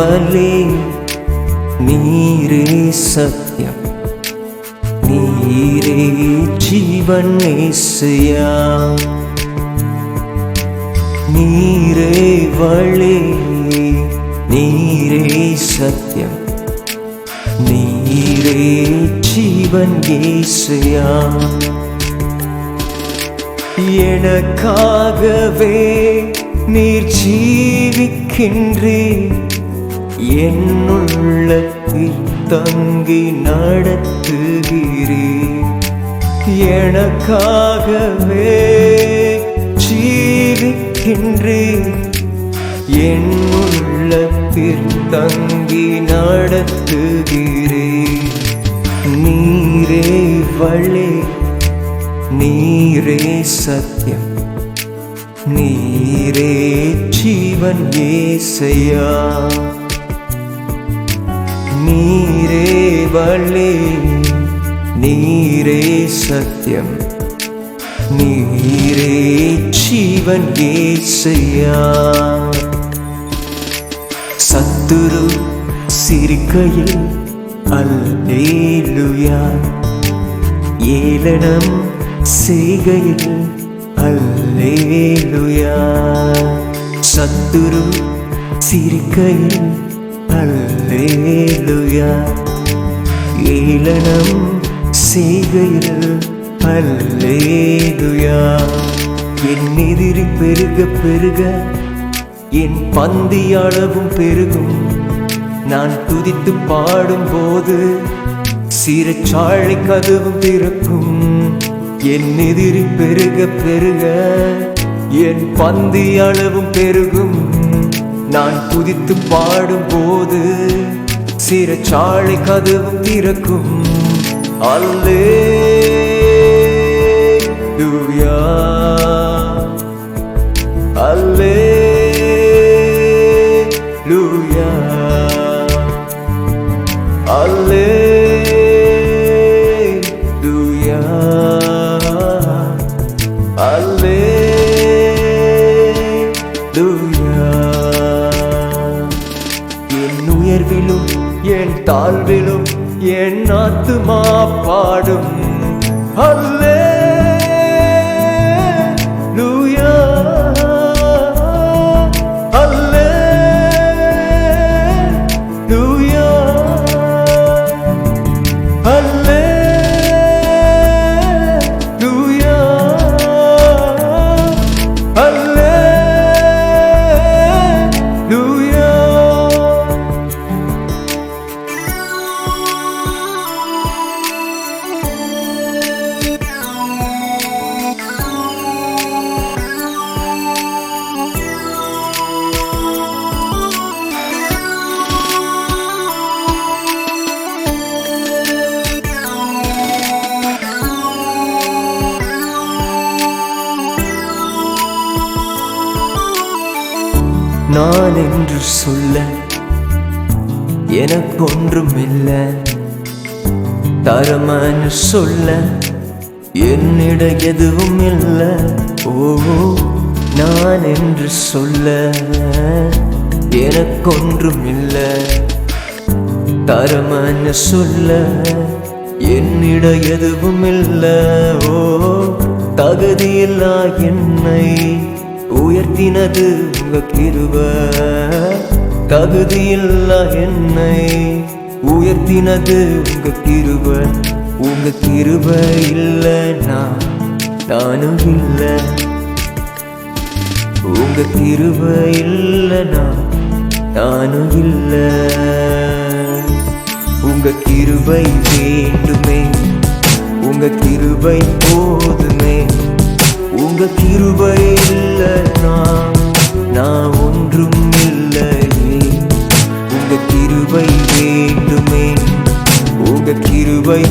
வழி, நீரே சத்தியம், நீரே ஜீவன் இயேசுயா. நீரே வழி, நீரே சத்தியம், நீரே ஜீவன் இயேசுயா. எனக்காகவே நீர் ஜீவிக்கின்றீர், என் உள்ளத்தில் தங்கி நடத்துகிறீர். எனக்காகவே ஜீவிக்கின்றீர், என் உள்ளத்தில் தங்கி நடத்துகிறீர். நீரே வழி, நீரே சத்தியம், நீரே ஜீவன் இயேசுயா. நீரே வழி, நீரே சத்தியம், நீரே ஜீவன் இயேசுயா. சத்துரு சிரிக்கையில் அல்லேலூயா, ஏளனம் செய்கையில் அல்லேலூயா. சத்துரு சிரிக்கையில் அல்லேலூயா, ஏளனம் செய்கையில் அல்லேலூயா. என் எதிரி பெருக பெருக என் பந்தி அளவும் பெருகும். நான் துதித்து பாடும்போது சிறைச்சாலை கதவும் திறக்கும். என் எதிரி பெருக பெருக என் பந்தி அளவும் பெருகும். நான் துதித்து பாடும்போது சிறைச்சாலை கதவும் திறக்கும். அல்லேலூயா, அல்லேலூயா, அல்லேலூயா, அல்லேலூயா. என் உயர்விலும் என் தாழ்விலும் என் ஆத்துமா பாடும் அல்லேலூயா, அல்லேலூயா, அல்லேலூயா, அல்லேலூயா. நான் என்று சொல்ல எனக்கு ஒன்றுமில்லை, தரமன்னு சொல்ல என்னிட எதுவும் இல்லை. ஓ, நான் என்று சொல்ல எனக்கு ஒன்றுமில்லை, தரமன்னு சொல்ல என்னிட எதுவும் இல்லை. ஓ, தகுதியில்லா என்னை உயர்த்தினது உங்க கிருபை, தகுதியில்லா என்னை உயர்த்தினது உங்க கிருபை. உங்க கிருபை இல்லைனா நானும் இல்லை, உங்க கிருபை இல்லைனா நானும் இல்லை. உங்க கிருபை வேண்டுமே, உங்க கிருபை போதுமே. உங்க கிருபை இல்லைனா நான் ஒன்றும் இல்லையே. உங்க கிருபை வேண்டுமே, உங்க கிருபை